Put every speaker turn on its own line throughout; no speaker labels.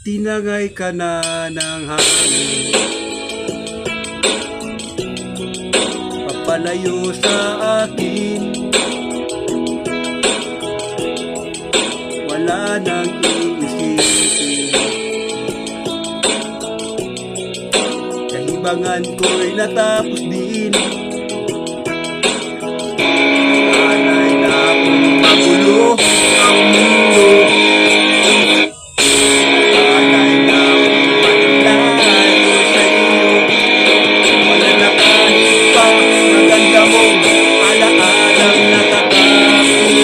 Tinagay ka na ng hangin, papalayo sa akin. Wala nang iisipin, kahibangan ko'y natapos din. Sana'y na akong magulo ang mundo. Sana'y na akong manlayo sa iyo. Wala na kahit pa maganda mong alaalang natatakot.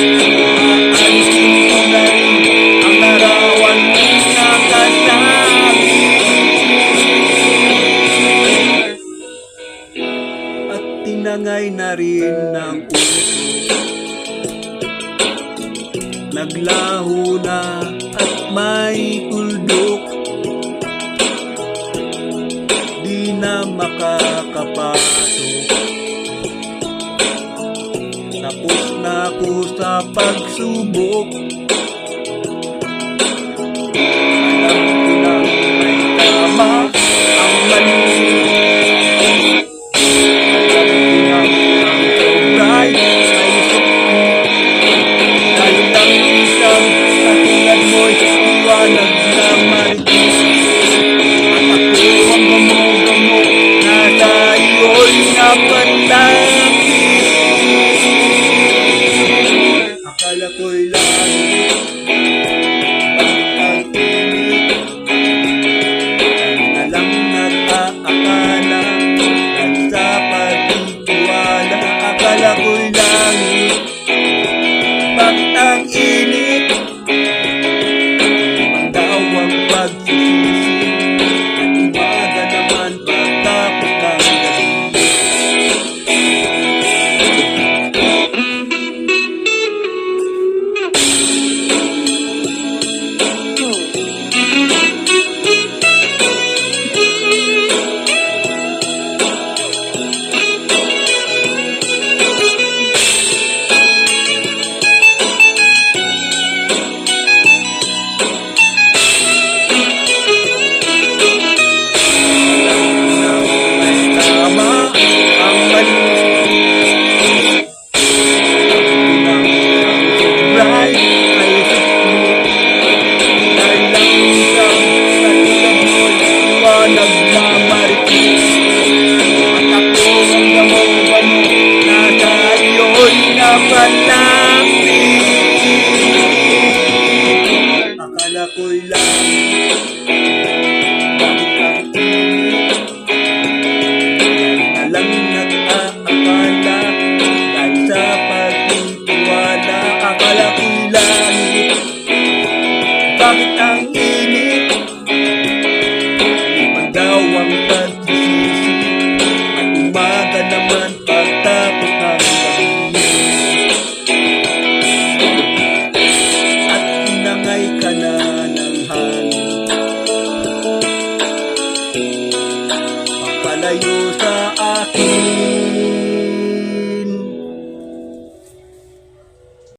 Aalisin ko na rin ang larawan mong nakasabi. At tinangay na rin ng uso, naglaho na at may tuldok. Di na makakapasok, tapos na ako sa pagsubok. Alam ko na may tama ang mali. Akala ko'y langit, bakit ang init? Dahil na lang nag-aakala, dahil sa pagtitiwala. Akala ko'y langit, bakit ang init? Naman daw ang pagsisisi, at umaga naman pagtapos ng gabi. Akala ko'y langit, bakit ang init? Dahil na lang nag-aakala, dahil sa pagtitiwala. Akala ko'y langit, bakit ang init? Naman daw ang